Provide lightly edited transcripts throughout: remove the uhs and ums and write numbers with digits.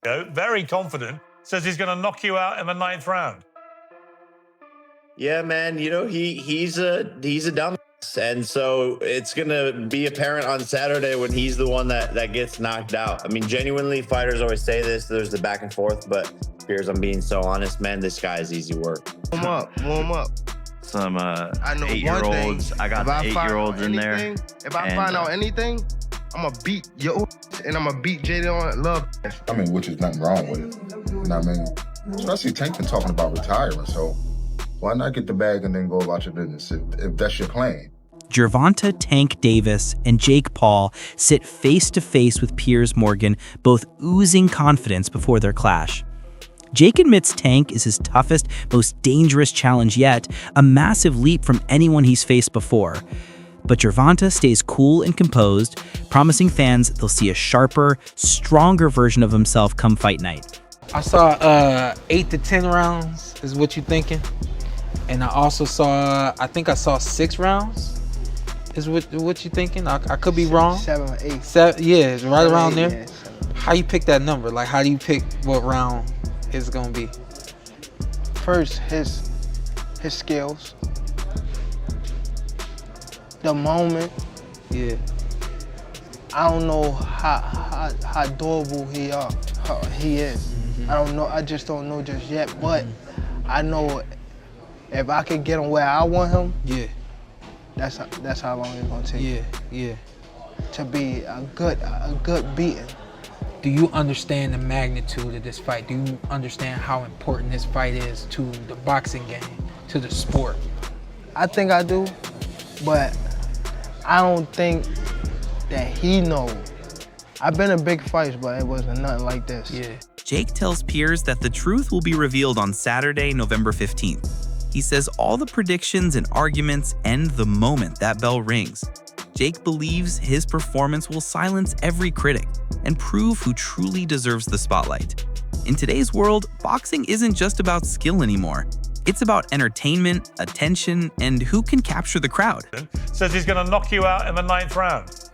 Very confident, says he's going to knock you out in the 9th round. Yeah, man. You know, he's a dumbass, and so it's gonna be apparent on Saturday when he's the one that gets knocked out. I mean, genuinely, fighters always say this. There's the back and forth, but Piers, I'm being so honest, man. This guy is easy work. Warm up. Some I know 8-year-olds. I got the 8-year-olds in there. If I find out anything, I'm gonna beat your and I'm gonna beat Jaden on love. I mean, which is nothing wrong with it. You know what I mean? Especially Tank been talking about retiring, so why not get the bag and then go about your business if that's your plan? Gervonta Tank Davis and Jake Paul sit face-to-face with Piers Morgan, both oozing confidence before their clash. Jake admits Tank is his toughest, most dangerous challenge yet, a massive leap from anyone he's faced before. But Gervonta stays cool and composed, promising fans they'll see a sharper, stronger version of himself come fight night. I saw 8 to 10 rounds is what you thinking? And I also saw, I think I saw 6 rounds is what you thinking? I could be wrong. 7 or 8. Yeah, it's right around there. Yeah, How you pick that number? Like, how do you pick what round it's gonna be? first, his skills, the moment. Yeah. I don't know how durable he is. Mm-hmm. I don't know. I just don't know just yet. But I know if I could get him where I want him, Yeah. that's how long it's gonna take. Yeah. Yeah. To be a good beating. Do you understand the magnitude of this fight? Do you understand how important this fight is to the boxing game, to the sport? I think I do, but I don't think that he knows. I've been in big fights, but it wasn't nothing like this. Yeah. Jake tells Piers that the truth will be revealed on Saturday, November 15th. He says all the predictions and arguments end the moment that bell rings. Jake believes his performance will silence every critic and prove who truly deserves the spotlight. In today's world, boxing isn't just about skill anymore. It's about entertainment, attention, and who can capture the crowd. Says he's going to knock you out in the 9th round.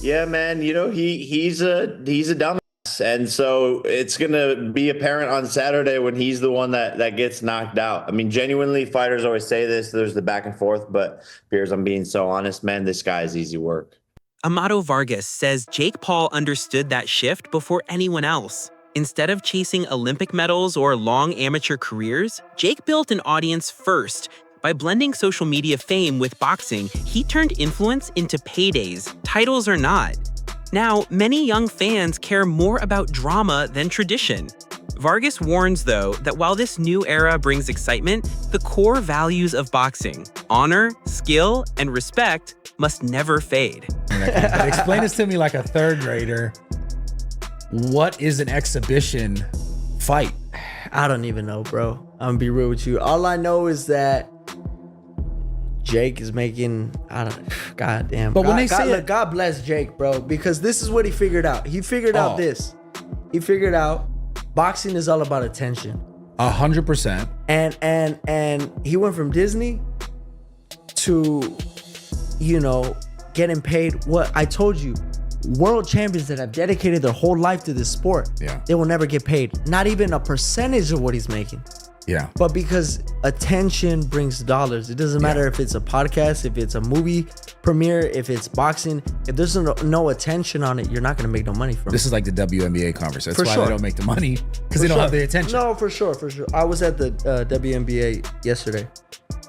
Yeah, man. You know, he's a dumbass, and so it's gonna be apparent on Saturday when he's the one that gets knocked out. I mean, genuinely, fighters always say this. There's the back and forth, but Piers, I'm being so honest, man. This guy is easy work. Amado Vargas says Jake Paul understood that shift before anyone else. Instead of chasing Olympic medals or long amateur careers, Jake built an audience first. By blending social media fame with boxing, he turned influence into paydays, titles or not. Now, many young fans care more about drama than tradition. Vargas warns, though, that while this new era brings excitement, the core values of boxing, honor, skill, and respect, must never fade. Explain this to me like a third grader. What is an exhibition fight? I don't even know, bro. I'm gonna be real with you. All I know is that Jake is making, goddamn. But when they say it, God bless Jake, bro, because this is what he figured out. He figured out this. He figured out boxing is all about attention. 100%. And he went from Disney to, you know, getting paid. What I told you, world champions that have dedicated their whole life to this sport, they will never get paid. Not even a percentage of what he's making. Yeah. But because attention brings dollars, it doesn't matter if it's a podcast, if it's a movie premiere, if it's boxing. If there's no attention on it, you're not going to make no money from it. This is like the WNBA conference. That's why they don't make the money, because they don't have the attention. No, for sure. I was at the WNBA yesterday,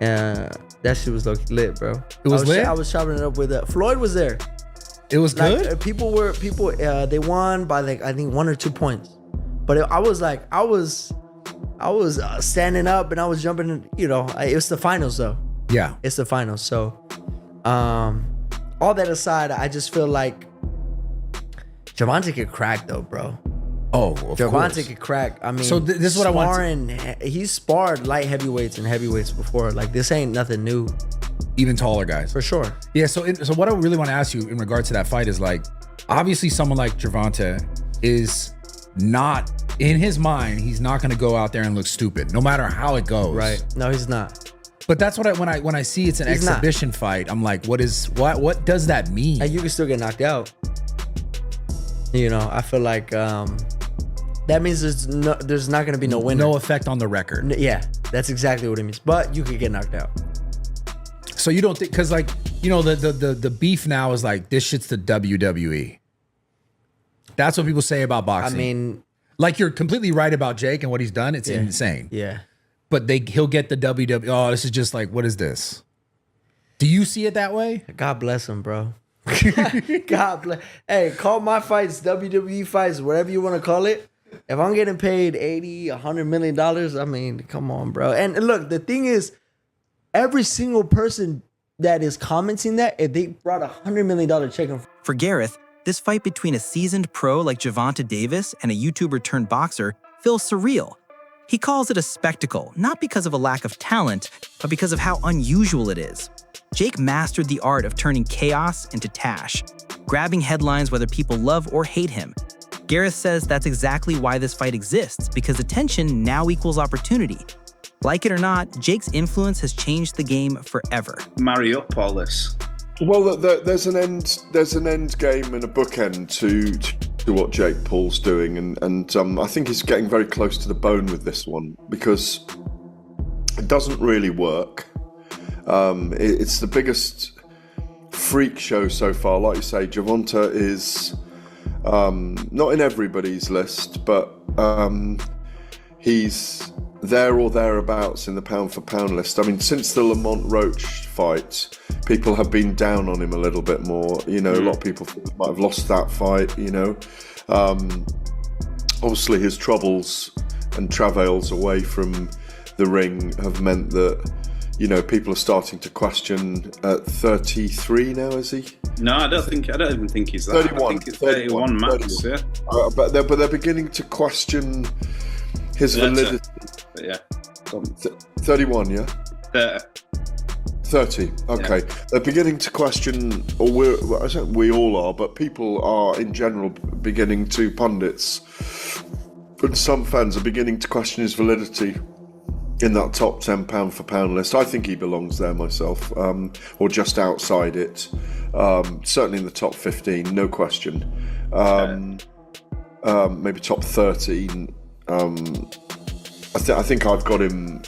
and that shit was lit, bro. It was lit? I was chopping it up with Floyd was there. It was good? Like, people, they won by like, I think 1 or 2 points. But I was standing up and I was jumping, you know, it was the finals though. Yeah. It's the finals. So, all that aside, I just feel like Gervonta could crack though, bro. Oh, of course. Gervonta could crack. I mean, so this is what I want he's sparred light heavyweights and heavyweights before. Like, this ain't nothing new. Even taller guys. For sure. Yeah, so what I really want to ask you in regards to that fight is, like, obviously someone like Gervonta is not, in his mind, he's not going to go out there and look stupid, no matter how it goes. Right. No, he's not. But that's what when I see it's an exhibition fight, I'm like, what does that mean? And you can still get knocked out. You know You know, I feel like that means there's not going to be no winner. No effect on the record. Yeah, that's exactly what it means. But you could get knocked out. So you don't think, because like, you know, the beef now is like, this shit's the WWE. That's what people say about boxing. I mean, like, you're completely right about Jake and what he's done. It's insane. Yeah. But he'll get the WWE. Oh, this is just like, what is this? Do you see it that way? God bless him, bro. God bless. Hey, call my fights WWE fights, whatever you want to call it. If I'm getting paid $80, $100 million, I mean, come on, bro. And look, the thing is, every single person that is commenting that, if they brought $100 million check in. For Gareth, this fight between a seasoned pro like Gervonta Davis and a YouTuber turned boxer feels surreal. He calls it a spectacle, not because of a lack of talent, but because of how unusual it is. Jake mastered the art of turning chaos into tash, grabbing headlines whether people love or hate him. Gareth says that's exactly why this fight exists, because attention now equals opportunity. Like it or not, Jake's influence has changed the game forever. Marry up all this. Well, there's an end game and a bookend to what Jake Paul's doing, and I think he's getting very close to the bone with this one, because it doesn't really work. It's the biggest freak show so far. Like you say, Gervonta is not in everybody's list, but he's there or thereabouts in the pound-for-pound list. I mean, since the Lamont Roach fight, people have been down on him a little bit more. You know, a lot of people might have lost that fight, you know. Obviously, his troubles and travails away from the ring have meant that, you know, people are starting to question at 33 now, is he? No, I don't even think he's that. 31. I think it's 31 max, 31. Yeah. But they're beginning to question his validity. Yeah. 31, yeah? 30. Okay. Yeah. They're beginning to question, or I don't think we all are, but people are in general beginning to, pundits and some fans are beginning to question his validity in that top 10 pound-for-pound list. I think he belongs there myself, or just outside it. Certainly in the top 15, no question. Maybe top 13. I think I've got him.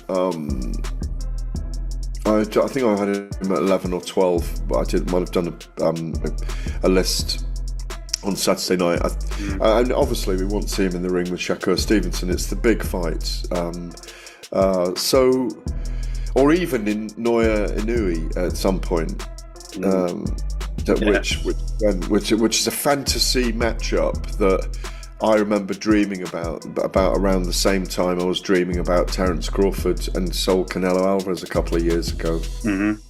I think I had him at 11 or 12, but I might have done a list on Saturday night. And obviously, we want to see him in the ring with Shakur Stevenson. It's the big fight. Or even in Naoya Inoue at some point, which is a fantasy matchup that I remember dreaming about around the same time I was dreaming about Terence Crawford and Saul Canelo Alvarez a couple of years ago. Mm-hmm.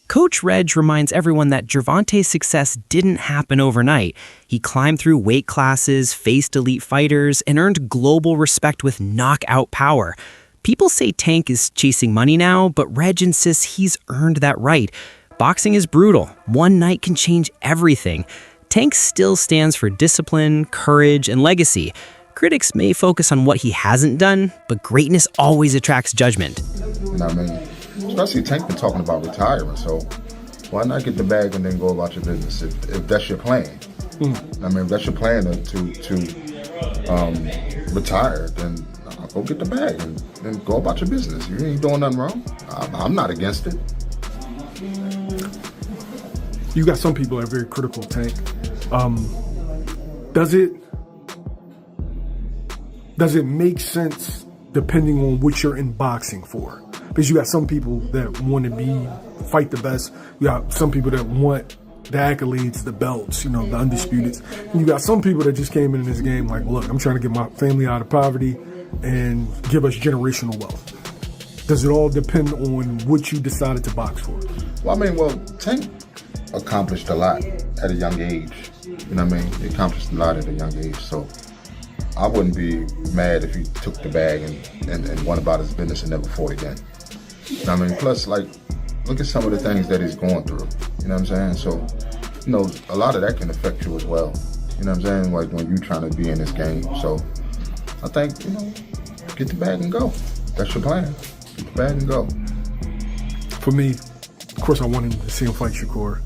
Coach Reg reminds everyone that Gervonta's success didn't happen overnight. He climbed through weight classes, faced elite fighters, and earned global respect with knockout power. People say Tank is chasing money now, but Reg insists he's earned that right. Boxing is brutal. One night can change everything. Tank still stands for discipline, courage, and legacy. Critics may focus on what he hasn't done, but greatness always attracts judgment. You know what I mean? Especially Tank been talking about retiring, so why not get the bag and then go about your business if that's your plan? I mean, if that's your plan to retire, then go get the bag and then go about your business. You ain't doing nothing wrong. I'm not against it. You got some people that are very critical of Tank. Does it make sense depending on what you're in boxing for? Because you got some people that want to fight the best. You got some people that want the accolades, the belts, you know, the undisputed. And you got some people that just came in this game like, look, I'm trying to get my family out of poverty and give us generational wealth. Does it all depend on what you decided to box for? Well, I mean, Tank accomplished a lot at a young age. You know what I mean? He accomplished a lot at a young age. So I wouldn't be mad if he took the bag and went about his business and never fought again. You know what I mean? Plus, like, look at some of the things that he's going through. You know what I'm saying? So, you know, a lot of that can affect you as well. You know what I'm saying? Like when you're trying to be in this game. So I think, you know, get the bag and go. That's your plan. Get the bag and go. For me, of course, I wanted to see him fight Shakur.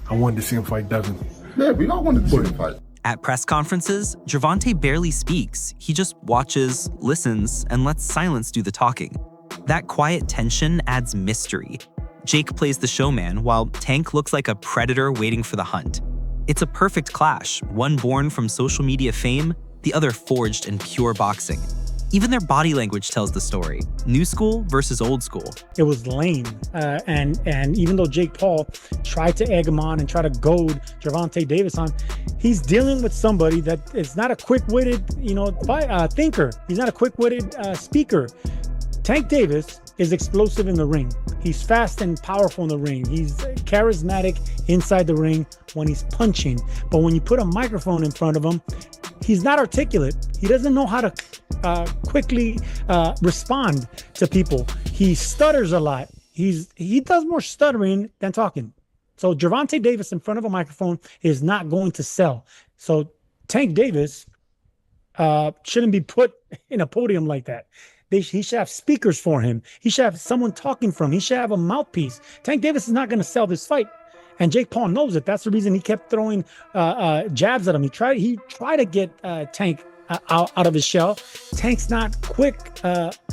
I wanted to see him fight Devin. Yeah, we all wanted to see him fight. At press conferences, Gervonta barely speaks. He just watches, listens, and lets silence do the talking. That quiet tension adds mystery. Jake plays the showman, while Tank looks like a predator waiting for the hunt. It's a perfect clash, one born from social media fame, the other forged in pure boxing. Even their body language tells the story. New school versus old school. It was lame. And even though Jake Paul tried to egg him on and try to goad Gervonta Davis on, he's dealing with somebody that is not a quick-witted, thinker. He's not a quick-witted speaker. Tank Davis is explosive in the ring. He's fast and powerful in the ring. He's charismatic inside the ring when he's punching. But when you put a microphone in front of him, he's not articulate. He doesn't know how to quickly respond to people. He stutters a lot. He does more stuttering than talking. So Gervonta Davis in front of a microphone is not going to sell. So Tank Davis shouldn't be put in a podium like that. He should have speakers for him. He should have someone talking for him. He should have a mouthpiece. Tank Davis is not going to sell this fight. And Jake Paul knows it. That's the reason he kept throwing jabs at him. He tried to get Tank out of his shell. Tank's not quick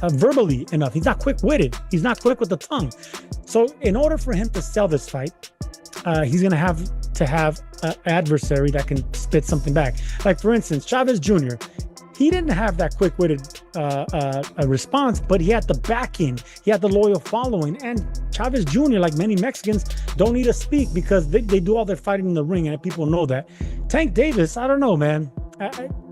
verbally enough. He's not quick-witted. He's not quick with the tongue. So in order for him to sell this fight, he's going to have an adversary that can spit something back. Like, for instance, Chavez Jr., he didn't have that quick-witted response, but he had the backing. He had the loyal following. And Chavez Jr., like many Mexicans, don't need to speak because they do all their fighting in the ring, and people know that. Tank Davis, I don't know, man.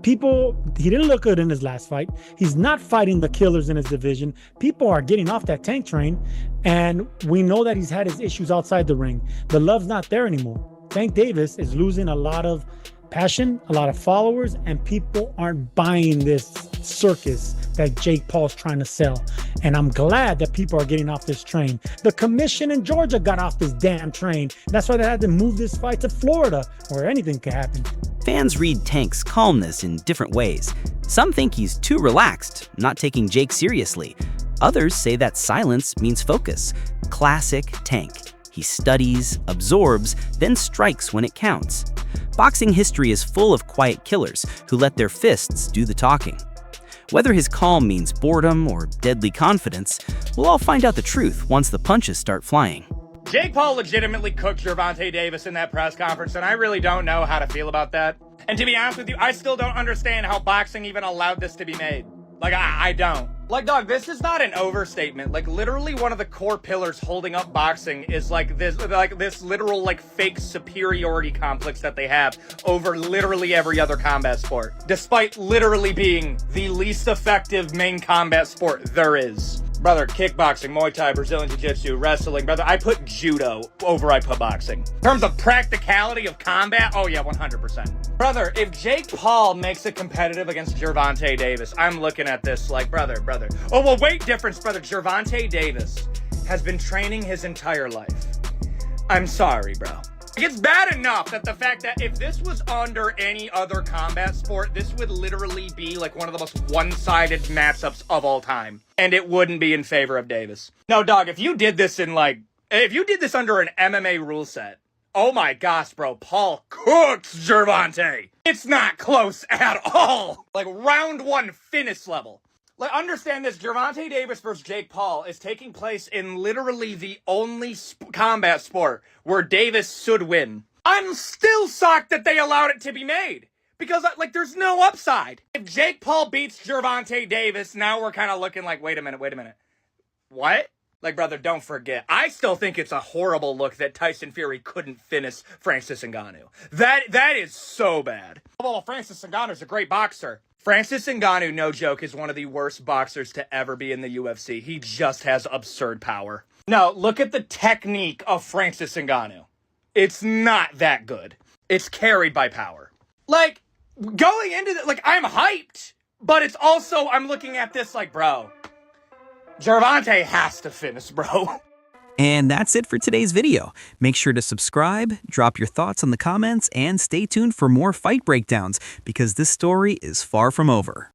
He didn't look good in his last fight. He's not fighting the killers in his division. People are getting off that Tank train, and we know that he's had his issues outside the ring. The love's not there anymore. Tank Davis is losing a lot of passion, a lot of followers, and people aren't buying this circus that Jake Paul's trying to sell. And I'm glad that people are getting off this train. The commission in Georgia got off this damn train. That's why they had to move this fight to Florida, where anything could happen. Fans read Tank's calmness in different ways. Some think he's too relaxed, not taking Jake seriously. Others say that silence means focus. Classic Tank. He studies, absorbs, then strikes when it counts. Boxing history is full of quiet killers who let their fists do the talking. Whether his calm means boredom or deadly confidence, we'll all find out the truth once the punches start flying. Jake Paul legitimately cooked Gervonta Davis in that press conference, and I really don't know how to feel about that. And to be honest with you, I still don't understand how boxing even allowed this to be made. Like, I don't. Like, dog, this is not an overstatement. Like, literally one of the core pillars holding up boxing is this literal, fake superiority complex that they have over literally every other combat sport. Despite literally being the least effective main combat sport there is. Brother, kickboxing, Muay Thai, Brazilian Jiu-Jitsu, wrestling, brother, I put judo over I put boxing. In terms of practicality of combat, oh yeah, 100%. Brother, if Jake Paul makes it competitive against Gervonta Davis, I'm looking at this like, brother. Oh, well, weight difference, brother. Gervonta Davis has been training his entire life. I'm sorry, bro. It's bad enough that the fact that if this was under any other combat sport, this would literally be like one of the most one-sided matchups of all time. And it wouldn't be in favor of Davis. No, dog, if you did this under an MMA rule set, oh my gosh, bro, Paul cooks Gervonta. It's not close at all. Like round one finish level. Like, understand this, Gervonta Davis versus Jake Paul is taking place in literally the only combat sport where Davis should win. I'm still shocked that they allowed it to be made. Because, there's no upside. If Jake Paul beats Gervonta Davis, now we're kind of looking like, wait a minute. What? Like, brother, don't forget. I still think it's a horrible look that Tyson Fury couldn't finish Francis Ngannou. That is so bad. Well, Francis Ngannou's a great boxer. Francis Ngannou, no joke, is one of the worst boxers to ever be in the UFC. He just has absurd power. No, look at the technique of Francis Ngannou. It's not that good. It's carried by power. Like, going into I'm hyped, but it's also, I'm looking at this like, bro, Gervonta has to finish, bro. And that's it for today's video. Make sure to subscribe, drop your thoughts in the comments, and stay tuned for more fight breakdowns because this story is far from over.